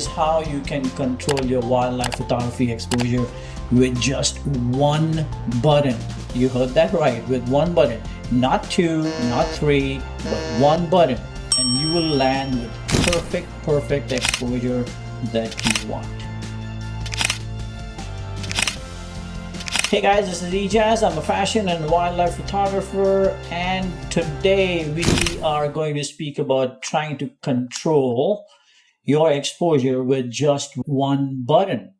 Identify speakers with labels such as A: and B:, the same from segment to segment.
A: is how you can control your wildlife photography exposure with just one button. You heard that right, with one button. Not two, not three, but one button. And you will land with perfect exposure that you want. Hey guys, this is 𝐬𝐷. I'm a fashion and wildlife photographer, and today we are going to speak about trying to control your exposure with just one button.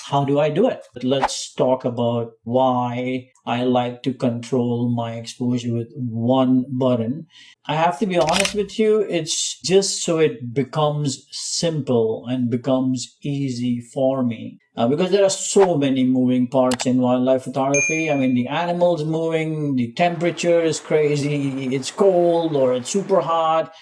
A: How do I do it? Let's talk about why I like to control my exposure with one button. I have to be honest with you, it's just so it becomes simple and becomes easy for me. Because there are so many moving parts in wildlife photography. I mean, the animals moving, the temperature is crazy, it's cold or it's super hot.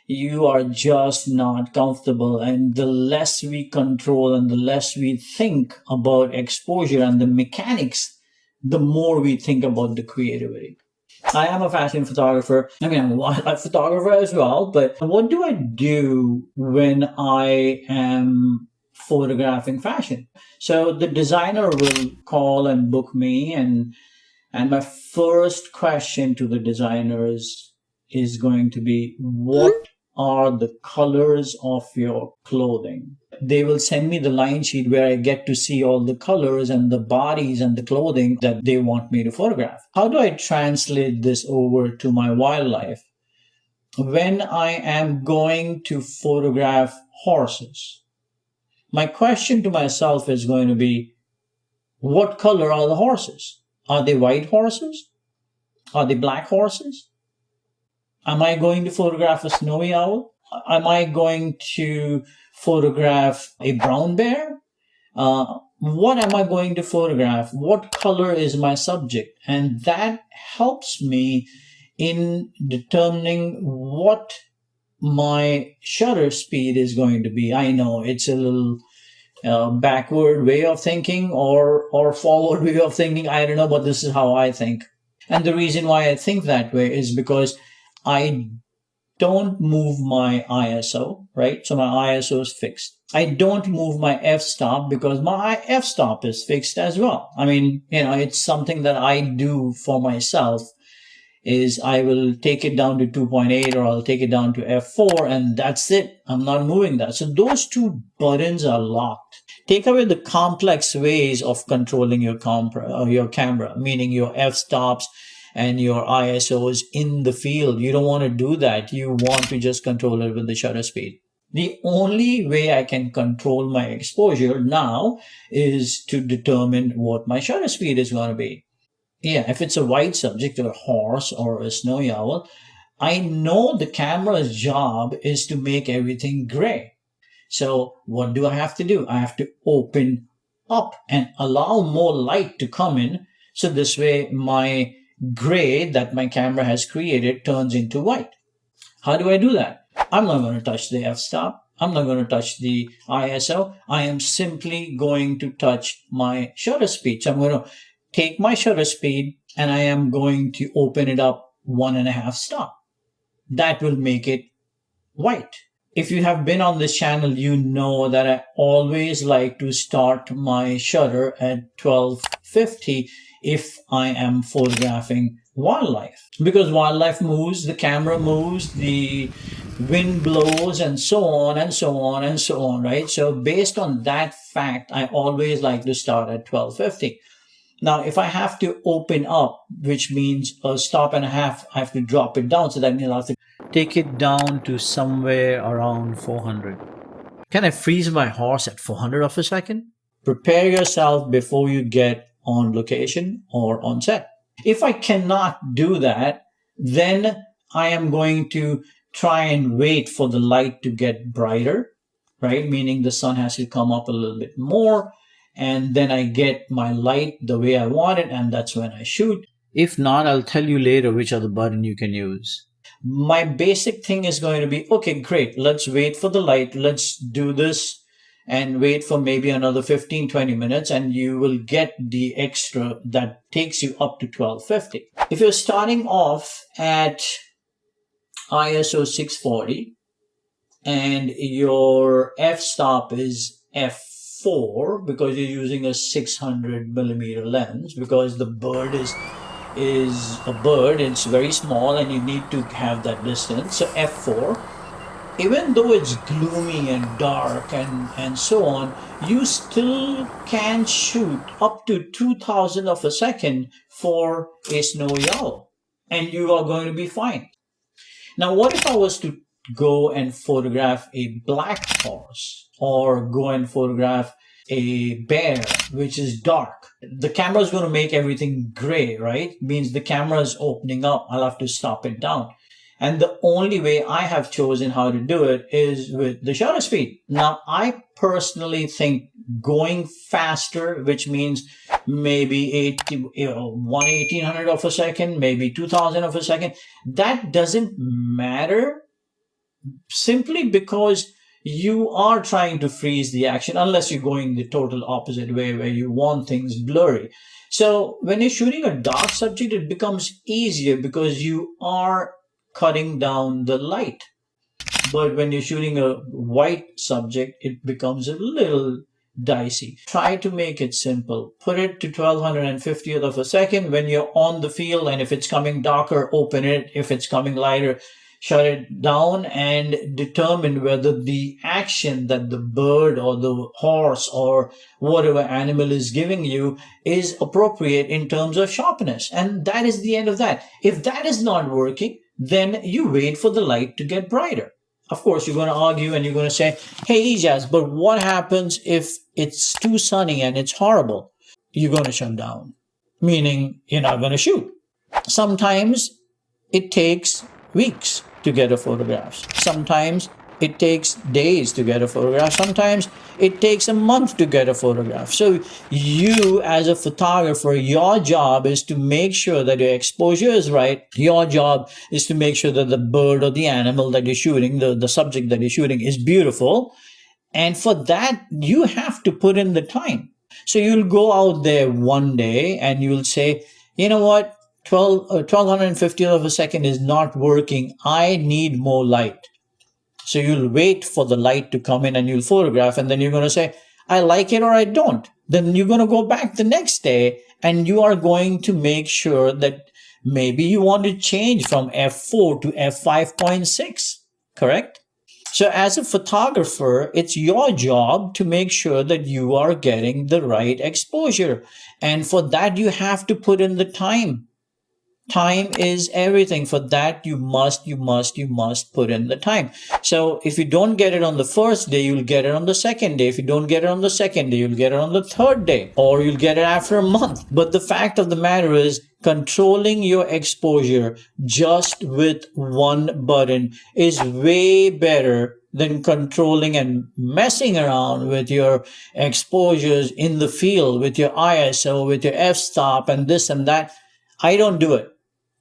A: You are just not comfortable, and the less we control and the less we think about exposure and the mechanics, the more we think about the creativity. I am a fashion photographer. I mean, I'm a wildlife photographer as well, but what do I do when I am photographing fashion? So the designer will call and book me, and my first question to the designers is going to be, what are the colors of your clothing? They will send me the line sheet where I get to see all the colors and the bodies and the clothing that they want me to photograph. How do I translate this over to my wildlife? When I am going to photograph horses, my question to myself is going to be, what color are the horses? Are they white horses? Are they black horses? Am I going to photograph a snowy owl? Am I going to photograph a brown bear? What am I going to photograph? What color is my subject? And that helps me in determining what my shutter speed is going to be. I know it's a little backward way of thinking or forward way of thinking. I don't know, but this is how I think. And the reason why I think that way is because I don't move my ISO, right? So my ISO is fixed. I don't move my f-stop because my f-stop is fixed as well. I mean, it's something that I do for myself, is I will take it down to 2.8 or I'll take it down to f4 and that's it. I'm not moving that. So those two buttons are locked. Take away the complex ways of controlling your camera, meaning your f-stops and your ISOs in the field. You don't want to do that. You want to just control it with the shutter speed. The only way I can control my exposure now is to determine what my shutter speed is going to be. Yeah, if it's a white subject or a horse or a snowy owl, I know the camera's job is to make everything gray. So what do I have to do? I have to open up and allow more light to come in. So this way my gray that my camera has created turns into white. How do I do that? I'm not going to touch the f-stop. I'm not going to touch the ISO. I am simply going to touch my shutter speed. So I'm going to take my shutter speed and I am going to open it up 1.5 stop. That will make it white. If you have been on this channel, you know that I always like to start my shutter at 1250 if I am photographing wildlife. Because wildlife moves, the camera moves, the wind blows, and so on and so on and so on, right? So based on that fact, I always like to start at 1250. Now, if I have to open up, which means a stop and a half, I have to drop it down. So that means I have to take it down to somewhere around 400. Can I freeze my horse at 400 of a second? Prepare yourself before you get on location or on set. If I cannot do that, then I am going to try and wait for the light to get brighter, right? Meaning the sun has to come up a little bit more, and then I get my light the way I want it, and that's when I shoot. If not, I'll tell you later which other button you can use. My basic thing is going to be, okay, great, let's wait for the light, let's do this and wait for maybe another 15-20 minutes, and you will get the extra that takes you up to 1250. If you're starting off at ISO 640 and your f-stop is f4 because you're using a 600mm lens, because the bird is a bird, it's very small and you need to have that distance. So f4, even though it's gloomy and dark and so on, you still can shoot up to 2000 of a second for a snowy owl, and you are going to be fine. Now, what if I was to go and photograph a black horse, or go and photograph a bear, which is dark? The camera is going to make everything gray, right? Means the camera is opening up. I'll have to stop it down. And the only way I have chosen how to do it is with the shutter speed. Now, I personally think going faster, which means maybe 1800 of a second, maybe 2000 of a second, that doesn't matter, simply because you are trying to freeze the action, unless you're going the total opposite way where you want things blurry. So when you're shooting a dark subject, it becomes easier because you are cutting down the light. But when you're shooting a white subject, it becomes a little dicey. Try to make it simple. Put it to 1250th of a second when you're on the field, and if it's coming darker, open it. If it's coming lighter, shut it down, and determine whether the action that the bird or the horse or whatever animal is giving you is appropriate in terms of sharpness. And that is the end of that. If that is not working, then you wait for the light to get brighter. Of course, you're going to argue and you're going to say, hey, Ijaz, but what happens if it's too sunny and it's horrible? You're going to shut down, meaning you're not going to shoot. Sometimes it takes weeks to get a photograph. Sometimes it takes days to get a photograph. Sometimes it takes a month to get a photograph. So you, as a photographer, your job is to make sure that your exposure is right. Your job is to make sure that the bird or the animal that you're shooting, the subject that you're shooting, is beautiful. And for that, you have to put in the time. So you'll go out there one day and you'll say, you know what, 1250 of a second is not working. I need more light. So you'll wait for the light to come in and you'll photograph, and then you're going to say, I like it or I don't. Then you're going to go back the next day and you are going to make sure that maybe you want to change from f4 to f5.6, correct? So as a photographer, it's your job to make sure that you are getting the right exposure. And for that, you have to put in the time. Time is everything. For that, you must put in the time. So if you don't get it on the first day, you'll get it on the second day. If you don't get it on the second day, you'll get it on the third day, or you'll get it after a month. But the fact of the matter is, controlling your exposure just with one button is way better than controlling and messing around with your exposures in the field, with your ISO, with your f-stop and this and that. I don't do it.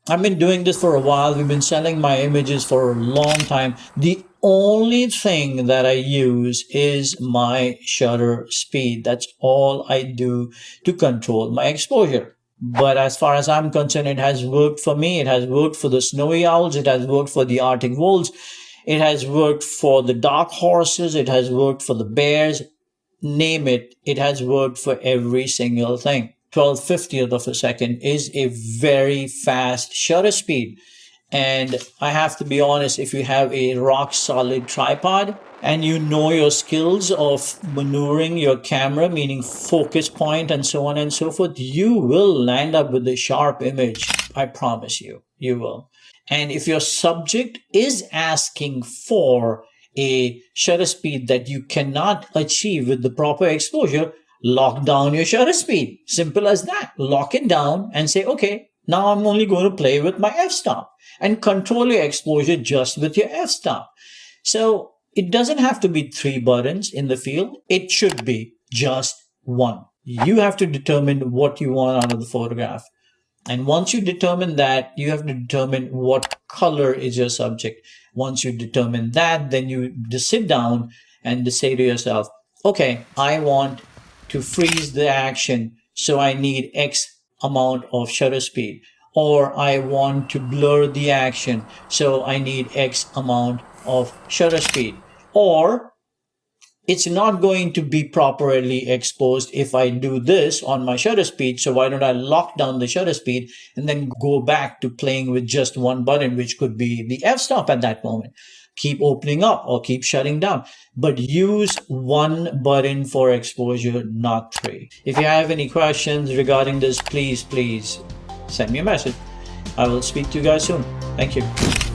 A: I've been doing this for a while. We've been selling my images for a long time. The only thing that I use is my shutter speed. That's all I do to control my exposure. But as far as I'm concerned, it has worked for me. It has worked for the snowy owls. It has worked for the Arctic wolves. It has worked for the dark horses. It has worked for the bears. Name it. It has worked for every single thing. 12/50th of a second is a very fast shutter speed. And I have to be honest, if you have a rock solid tripod and you know your skills of maneuvering your camera, meaning focus point and so on and so forth, you will land up with a sharp image. I promise you, you will. And if your subject is asking for a shutter speed that you cannot achieve with the proper exposure, lock down your shutter speed. Simple as that. Lock it down and say, okay, now I'm only going to play with my f-stop, and control your exposure just with your f-stop. So it doesn't have to be 3 buttons in the field. It should be just one. You have to determine what you want out of the photograph. And once you determine that, you have to determine what color is your subject. Once you determine that, then you just sit down and just say to yourself, okay, I want to freeze the action, so I need X amount of shutter speed. Or I want to blur the action, so I need X amount of shutter speed. or it's not going to be properly exposed if I do this on my shutter speed. So why don't I lock down the shutter speed and then go back to playing with just one button, which could be the f-stop at that moment. Keep opening up or keep shutting down, but use one button for exposure, not three. If you have any questions regarding this, please send me a message. I will speak to you guys soon. Thank you.